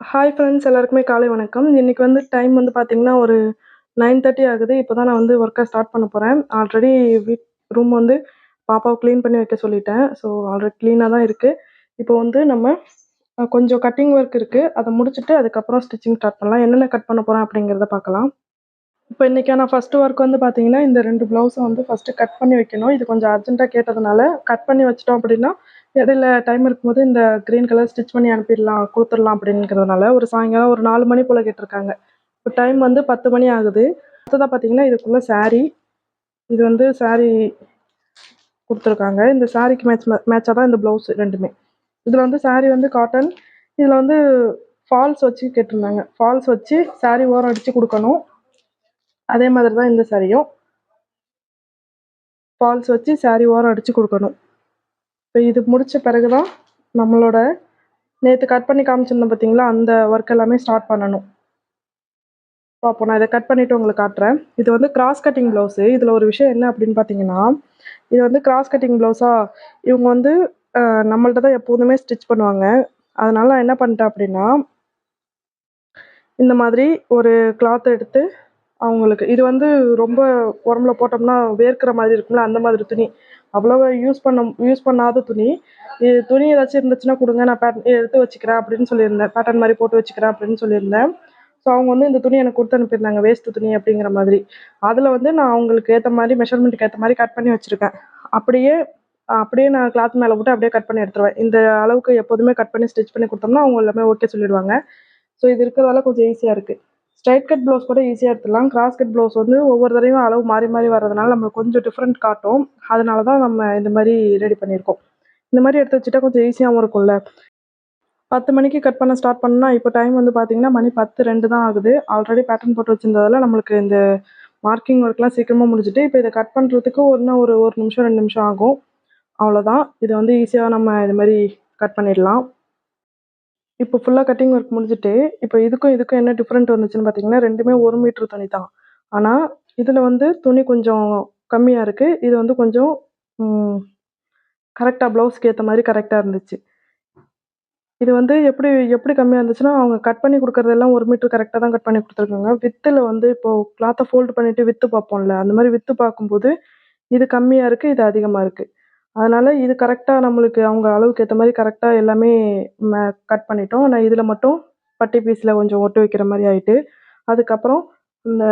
Hi friends எல்லாருக்குமே காலை வணக்கம். இன்னைக்கு வந்து டைம் வந்து பார்த்தீங்கன்னா, ஒரு 9:30 ஆகுது. இப்போ தான் நான் வந்து ஒர்க்க ஸ்டார்ட் பண்ண போறேன். ஆல்ரெடி வீட் ரூம் வந்து பாப்பாவ கிளீன் பண்ணி வைக்க சொல்லிட்டேன். ஸோ ஆல்ரெடி கிளீனா தான் இருக்கு. இப்போ வந்து நம்ம கொஞ்சம் கட்டிங் ஒர்க் இருக்கு. அத முடிச்சுட்டு அதுக்கப்புறம் ஸ்டிச்சிங் ஸ்டார்ட் பண்ணலாம். என்னென்ன கட் பண்ண போறேன் அப்படிங்கிறத பார்க்கலாம். இப்போ இன்னைக்கான ஃபர்ஸ்ட் ஒர்க் வந்து பார்த்தீங்கன்னா, இந்த 2 ப்ளவுஸ வந்து ஃபர்ஸ்ட்டு கட் பண்ணி வைக்கணும். இது கொஞ்சம் அர்ஜென்ட்டா கேட்டதுனால, கட் பண்ணி வச்சுட்டோம் அப்படின்னா, இடையில டைம் இருக்கும்போது இந்த கிரீன் கலர் ஸ்டிச் பண்ணி அனுப்பிடலாம், குடுத்துடலாம் அப்படிங்கிறதுனால, ஒரு சாயங்காலம் ஒரு 4 மணி போல கேட்டிருக்காங்க. இப்போ டைம் வந்து 10 மணி ஆகுது. அடுத்ததா பார்த்தீங்கன்னா, இதுக்குள்ள சாரி. இது வந்து சாரி குடுத்துருக்காங்க. இந்த சாரிக்கு மேட்சா தான் இந்த ப்ளவுஸ் 2மே. இதுல வந்து சாரி வந்து காட்டன். இதுல வந்து ஃபால்ஸ் வச்சு கேட்டிருந்தாங்க. ஃபால்ஸ் வச்சு சாரி ஓரம் அடிச்சு குடுக்கணும். அதே மாதிரி தான் இந்த சாரியும். ஃபால்ஸ் வச்சு சாரி ஓரம் அடிச்சு குடுக்கணும். இப்போ இது முடிச்ச பிறகு தான் நம்மளோட நேத்து கட் பண்ணி காமிச்சிருந்தேன் பார்த்தீங்களா, அந்த ஒர்க் எல்லாமே ஸ்டார்ட் பண்ணணும். பார்ப்போம். நான் இத கட் பண்ணிட்டு உங்களுக்கு காட்டுறேன். இது வந்து கிராஸ் கட்டிங் ப்ளவுஸு. இதுல ஒரு விஷயம் என்ன அப்படின்னு பார்த்தீங்கன்னா, இது வந்து கிராஸ் கட்டிங் ப்ளவுஸா, இவங்க வந்து நம்மள்ட்ட தான் எப்போதுமே ஸ்டிச் பண்ணுவாங்க. அதனால நான் என்ன பண்ணிட்டேன் அப்படின்னா, இந்த மாதிரி ஒரு கிளாத் எடுத்து அவங்களுக்கு இது வந்து ரொம்ப உடம்புல போட்டோம்னா வேர்க்கிற மாதிரி இருக்கும்ல, அந்த மாதிரி துணி. அவ்வளவா யூஸ் பண்ணாத துணி. துணி ஏதாச்சும் இருந்துச்சுன்னா குடுங்க, நான் எடுத்து வச்சுக்கிறேன் அப்படின்னு சொல்லியிருந்தேன். பேட்டர்ன் மாரி போட்டு வச்சுக்கிறேன் அப்படின்னு சொல்லியிருந்தேன். ஸோ அவங்க வந்து இந்த துணி எனக்கு குடுத்து அனுப்பியிருந்தாங்க. வேஸ்ட்டு துணி அப்படிங்கிற மாதிரி. அதில வந்து நான் அவங்களுக்கு ஏத்த மாரி மெஷர்மென்ட்க்கு ஏத்த மாரி கட் பண்ணி வச்சிருக்கேன். அப்படியே அப்படியே நான் கிளாத் மேல போட்டு அப்படியே கட் பண்ணி எடுத்துருவேன். இந்த அளவுக்கு எப்போதுமே கட் பண்ணி ஸ்டிச் பண்ணி குடுத்தோம்னா, அவங்க எல்லாமே ஓகே சொல்லிடுவாங்க. ஸோ இது இருக்கிறதால கொஞ்சம் ஈஸியா இருக்கு. ஸ்ட்ரெயிட் கட் ப்ளவுஸ் கூட ஈஸியா எடுத்துடலாம். கிராஸ் கட் ப்ளவுஸ் வந்து ஒவ்வொரு தடவையும் அளவு மாறி மாறி வர்றதுனால நம்மளுக்கு கொஞ்சம் டிஃப்ரெண்ட் காட்டும். அதனால தான் நம்ம இந்த மாரி ரெடி பண்ணியிருக்கோம். இந்த மாரி எடுத்து வச்சுட்டா கொஞ்சம் ஈஸியாவும் இருக்கும்ல. 10 மணிக்கு கட் பண்ண ஸ்டார்ட் பண்ணா, இப்போ டைம் வந்து பார்த்தீங்கன்னா, மணி 10:02 தான் ஆகுது. ஆல்ரெடி பேட்டர்ன் போட்டு வச்சிருந்ததால நம்மளுக்கு இந்த மார்க்கிங் ஒர்க்லாம் சீக்கிரமா முடிஞ்சுட்டு, இப்போ இத கட் பண்றதுக்கு இன்னும் ஒரு 1 நிமிஷம், 2 நிமிஷம் ஆகும். அவ்வளோதான். இத வந்து ஈஸியா நம்ம இது மாரி கட் பண்ணிடலாம். இப்போ ஃபுல்லா கட்டிங் ஒர்க் முடிஞ்சுட்டு, இப்போ இதுக்கும் என்ன டிஃபரெண்ட் வந்துச்சுன்னு பார்த்தீங்கன்னா, 2மே 1 மீட்டர் துணி தான். ஆனா, இதுல வந்து துணி கொஞ்சம் கம்மியா இருக்கு. இது வந்து கொஞ்சம் ம் கரெக்ட்டா ப்ளவுஸ்க்கு ஏத்த மாரி கரெக்ட்டா இருந்துச்சு. இது வந்து எப்படி எப்படி கம்மியா இருந்துச்சுன்னா, அவங்க கட் பண்ணி குடுக்குறதெல்லாம் 1 மீட்டர் கரெக்ட்டா தான் கட் பண்ணி குடுத்துருக்காங்க. வித்துல வந்து இப்போ கிளாத்த ஃபோல்ட் பண்ணிட்டு வித்து பார்ப்போம்ல, அந்த மாரி வித்து பார்க்கும்போது, இது கம்மியா இருக்கு, இது அதிகமா இருக்கு. அதனால இது கரெக்ட்டா நம்மளுக்கு அவங்க அளவுக்கு ஏத்த மாரி கரெக்ட்டா எல்லாமே கட் பண்ணிட்டோம். ஆனா இதுல மட்டும் பட்டி பீஸ்ல கொஞ்சம் ஒட்டு வைக்கிற மாரி ஆயிட்டு, அதுக்கப்புறம் இந்த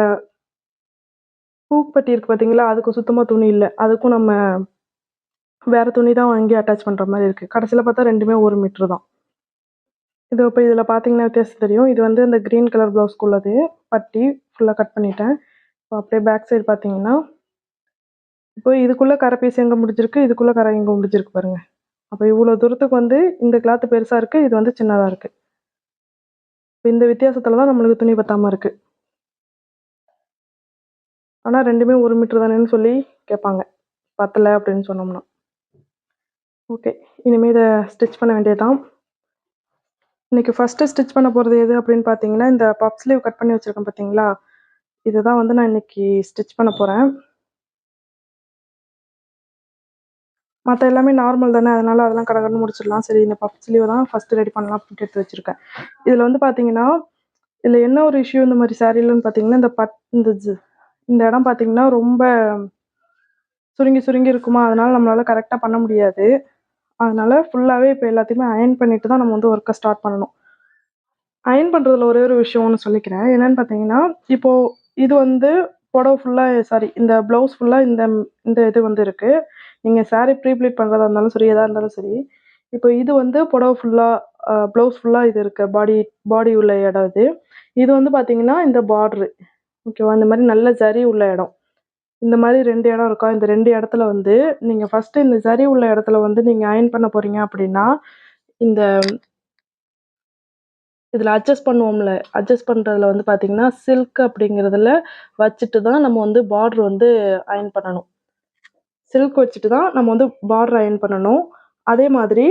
ஹூக் பட்டி இருக்கு பார்த்தீங்களா, அதுக்கு சுத்தமா துணி இல்ல. அதுக்கும் நம்ம வேற துணி தான் வாங்கி அட்டாச் பண்ற மாரி இருக்கு. கடைசில பார்த்தா 2மே 1 மீட்டர் தான். இது இப்ப இதுல பார்த்தீங்கன்னா வித்தியாசம் தெரியும். இது வந்து அந்த கிரீன் கலர் ப்ளவுஸ்க்கு உள்ளது. பட்டி ஃபுல்லா கட் பண்ணிட்டேன். இப்போ அப்படியே பேக் சைடு பார்த்தீங்கன்னா, இப்போ இதுக்குள்ள கரை பீஸ் எங்க முடிஞ்சிருக்கு, இதுக்குள்ள கரை எங்க முடிஞ்சிருக்கு பாருங்க. அப்ப இவ்வளோ தூரத்துக்கு வந்து இந்த கிளாத் பெருசா இருக்கு. இது வந்து சின்னதா இருக்கு. இப்ப இந்த வித்தியாசத்துல தான் நம்மளுக்கு துணி பத்தாம இருக்கு. ஆனா 2மே 1 மீட்டர் தானேன்னு சொல்லி கேட்பாங்க. பத்தல அப்படின்னு சொன்னோம்னா. ஓகே. இனிமே இத ஸ்டிச் பண்ண வேண்டியது தான். இன்னைக்கு ஃபர்ஸ்ட்டு ஸ்டிச் பண்ண போறது எது அப்படின்னு பார்த்தீங்கன்னா, இந்த பஃப் ஸ்லீவ் கட் பண்ணி வச்சிருக்கேன் பார்த்தீங்களா? இத தான் வந்து நான் இன்னைக்கு ஸ்டிச் பண்ண போறேன். மத்த எல்லாமே நார்மல் தானே. அதனால அதெல்லாம் கடகடன்னு முடிச்சிடலாம். சரி இந்த பஃப் ஸ்லீவ் தான் ஃபர்ஸ்ட்டு ரெடி பண்ணலாம் அப்படின்ட்டு எடுத்து வச்சிருக்கேன். இதுல வந்து பார்த்தீங்கன்னா, இதுல என்ன ஒரு இஷ்யூ இந்த மாரி சாரீலன்னு பார்த்தீங்கன்னா, இந்த இடம் பார்த்தீங்கன்னா, ரொம்ப சுருங்கி சுருங்கி இருக்குமா, அதனால நம்மளால கரெக்ட்டா பண்ண முடியாது. அதனால ஃபுல்லாவே இப்ப எல்லாத்தையுமே அயர்ன் பண்ணிட்டு தான் நம்ம வந்து ஒர்க்க ஸ்டார்ட் பண்ணணும். அயர்ன் பண்றதுல ஒரே ஒரு விஷயம் ஒண்ணு சொல்லிக்கிறேன். என்னன்னு பார்த்தீங்கன்னா, இப்போ இது வந்து புடவ ஃபுல்லா சாரி இந்த ப்ளவுஸ் ஃபுல்லா இந்த இது வந்து இருக்கு. நீங்க சாரி ப்ரீ ப்ளீட் பண்றதா இருந்தாலும் சரி, எதா இருந்தாலும் சரி. இப்போ இது வந்து புடவ ஃபுல்லா ப்ளவுஸ் ஃபுல்லா இது இருக்கு. பாடி உள்ள இடம் இது. இது வந்து பார்த்தீங்கன்னா, இந்த பார்டரு. ஓகேவா? இந்த மாரி நல்ல ஜரி உள்ள இடம். இந்த மாரி 2 இடம் இருக்கா? இந்த 2 இடத்துல வந்து நீங்க ஃபர்ஸ்ட்டு இந்த ஜரி உள்ள இடத்துல வந்து நீங்க அயர்ன் பண்ண போறீங்க அப்படின்னா, இந்த இதில அட்ஜஸ்ட் பண்ணுவோம்ல, அட்ஜஸ்ட் பண்றதுல வந்து பார்த்தீங்கன்னா, சில்க் அப்படிங்கிறதுல வச்சுட்டு தான் நம்ம வந்து பார்டர் வந்து அயர்ன் பண்ணணும். சில்க் வச்சுட்டு தான் நம்ம வந்து பார்டர் அயர்ன் பண்ணணும். அதே மாதிரி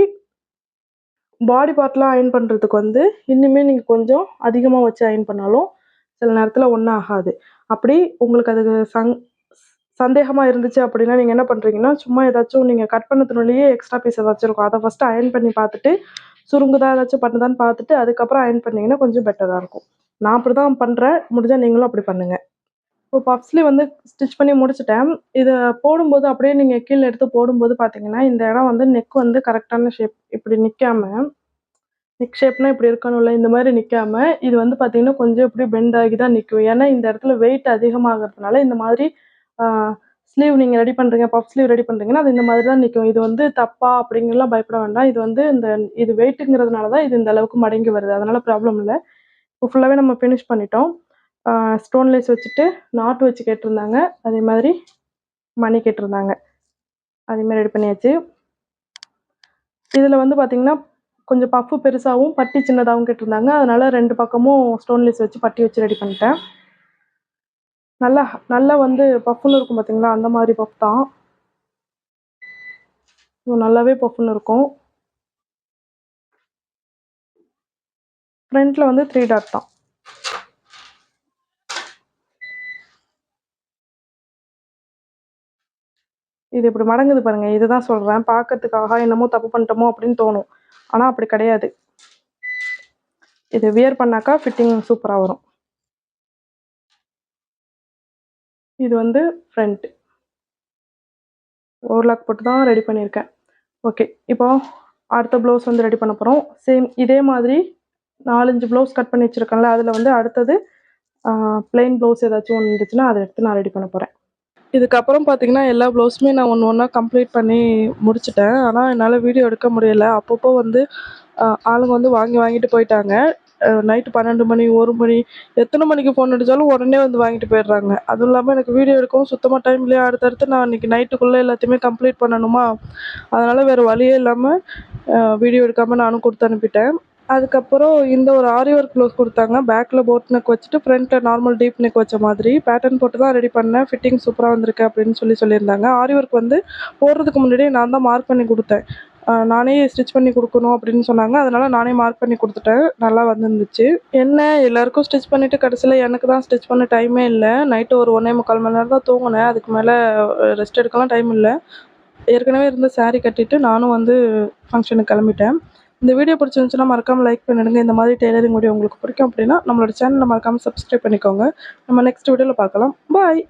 பாடி பார்ட்லாம் அயர்ன் பண்றதுக்கு வந்து இன்னுமே நீங்க கொஞ்சம் அதிகமா வச்சு அயர்ன் பண்ணாலும், சில நேரத்தில ஒண்ணும் ஆகாது. அப்படி உங்களுக்கு அது சந்தேகமா இருந்துச்சு அப்படின்னா, நீங்க என்ன பண்றீங்கன்னா, சும்மா ஏதாச்சும் நீங்க கட் பண்ண துணியிலேயே எக்ஸ்ட்ரா பீஸ் ஏதாச்சும் இருக்கும். அத ஃபர்ஸ்ட்டு அயர்ன் பண்ணி பார்த்துட்டு, சுருங்குதா ஏதாச்சும் பண்ணுதான்னு பார்த்துட்டு அதுக்கப்புறம் அயர்ன் பண்ணிங்கன்னா கொஞ்சம் பெட்டராக இருக்கும். நான் அப்படி தான் பண்ணுறேன். முடிஞ்சால் நீங்களும் அப்படி பண்ணுங்கள். இப்போ பஃப் ஸ்லீவ் வந்து ஸ்டிச் பண்ணி முடிச்சுட்டேன். இதை போடும்போது அப்படியே நீங்கள் கீழே எடுத்து போடும்போது பார்த்தீங்கன்னா, இந்த இடம் வந்து நெக் வந்து கரெக்டான ஷேப் இப்படி நிற்காம, நெக் ஷேப்னா இப்படி இருக்கணும்ல, இந்த மாதிரி நிற்காம இது வந்து பார்த்தீங்கன்னா கொஞ்சம் இப்படி பெண்ட் ஆகி தான் நிற்கும். ஏன்னா இந்த இடத்துல வெயிட் அதிகமாகிறதுனால இந்த மாதிரி ஸ்லீவ் நீங்கள் ரெடி பண்ணுறீங்க, பஃப் ஸ்லீவ் ரெடி பண்ணுறீங்கன்னா அது இந்த மாதிரி தான் நிற்கும். இது வந்து தப்பா அப்படிங்கலாம் பயப்பட வேண்டாம். இது வந்து இது வெயிட்டுங்கிறதுனால தான் இது இந்த அளவுக்கு மடங்கி வருது. அதனால ப்ராப்ளம் இல்லை. இப்போ ஃபுல்லாகவே நம்ம ஃபினிஷ் பண்ணிட்டோம். ஸ்டோன் லேஸ் வச்சுட்டு நாட் வச்சு கேட்டிருந்தாங்க. அதே மாதிரி மணி கேட்டிருந்தாங்க. அதேமாதிரி ரெடி பண்ணியாச்சு. இதில் வந்து பார்த்தீங்கன்னா கொஞ்சம் பஃப்பு பெருசாகவும் பட்டி சின்னதாகவும் கேட்டிருந்தாங்க. அதனால 2 பக்கமும் ஸ்டோன் லேஸ் வச்சு பட்டி வச்சு ரெடி பண்ணிட்டேன். நல்லா நல்லா வந்து பஃப்னு இருக்கும் பார்த்தீங்களா, அந்த மாதிரி பஃப் தான். நல்லாவே பஃப்னு இருக்கும். ஃப்ரண்ட்டில் வந்து 3 டாட் தான். இது இப்படி மடங்குது பாருங்க. இதுதான் சொல்கிறேன். பார்க்கறதுக்காக என்னமோ தப்பு பண்ணிட்டோமோ அப்படின்னு தோணும். ஆனால் அப்படி கிடையாது. இது வியர் பண்ணாக்கா ஃபிட்டிங் சூப்பராக வரும். இது வந்து ஃப்ரண்ட் ஓவர்லாக் போட்டு தான் ரெடி பண்ணியிருக்கேன். ஓகே, இப்போ அடுத்த ப்ளவுஸ் வந்து ரெடி பண்ண போகிறோம். சேம் இதே மாதிரி 4-5 ப்ளவுஸ் கட் பண்ணி வச்சுருக்கேன்ல, அதில் வந்து அடுத்தது ப்ளெயின் ப்ளவுஸ் ஏதாச்சும் ஒன்று இருந்துச்சுன்னா அதை எடுத்து நான் ரெடி பண்ண போகிறேன். இதுக்கப்புறம் பார்த்தீங்கன்னா எல்லா ப்ளவுஸுமே நான் ஒன்று ஒன்றா கம்ப்ளீட் பண்ணி முடிச்சிட்டேன். ஆனால் என்னால் வீடியோ எடுக்க முடியலை. அப்பப்போ வந்து ஆளுங்க வந்து வாங்கிட்டு போயிட்டாங்க. நைட்டு 12 மணி 1 மணி எத்தனை மணிக்கு ஃபோன் அடித்தாலும் உடனே வந்து வாங்கிட்டு போயிடுறாங்க. அதுவும் இல்லாமல் எனக்கு வீடியோ எடுக்கவும் சுத்தமாக டைம் இல்லையா. அடுத்தடுத்து நான் இன்றைக்கி நைட்டுக்குள்ளே எல்லாத்தையுமே கம்ப்ளீட் பண்ணணுமா, அதனால் வேறு வழியே இல்லாமல் வீடியோ எடுக்காமல் நானும் கொடுத்து அனுப்பிட்டேன். அதுக்கப்புறம் இந்த ஒரு ஆரி ஒர்க் ப்ளவுஸ் கொடுத்தாங்க. பேக்கில் போட் நெக் வச்சுட்டு ஃப்ரண்ட்டில் நார்மல் டீப் நெக் வச்ச மாதிரி பேட்டர்ன் போட்டு தான் ரெடி பண்ணேன். ஃபிட்டிங் சூப்பராக வந்திருக்கு அப்படின்னு சொல்லியிருந்தாங்க. ஆரி ஒர்க் வந்து போடுறதுக்கு முன்னாடியே நான் தான் மார்க் பண்ணி கொடுத்தேன். நானே ஸ்டிச் பண்ணி கொடுக்கணும் அப்படின்னு சொன்னாங்க. அதனால் நானே மார்க் பண்ணி கொடுத்துட்டேன். நல்லா வந்துருந்துச்சு. என்ன எல்லாேருக்கும் ஸ்டிச் பண்ணிவிட்டு கடைசியில் எனக்கு தான் ஸ்டிச் பண்ண டைமே இல்லை. நைட்டு ஒரு 1.25 மணி நேரம் தான் தூங்கினேன். அதுக்கு மேலே ரெஸ்ட் எடுக்கலாம் டைம் இல்லை. ஏற்கனவே இருந்த சாரீ கட்டிட்டு நானும் வந்து ஃபங்க்ஷனுக்கு கிளம்பிட்டேன். இந்த வீடியோ பிடிச்சிருந்துச்சுன்னா மறக்காமல் லைக் பண்ணிடுங்க. இந்த மாதிரி டெய்லரிங் வீடியோ உங்களுக்கு பிடிக்கும் அப்படின்னா நம்மளோட சேனலை மறக்காமல் சப்ஸ்கிரைப் பண்ணிக்கோங்க. நம்ம நெக்ஸ்ட் வீடியோவில் பார்க்கலாம். பாய்.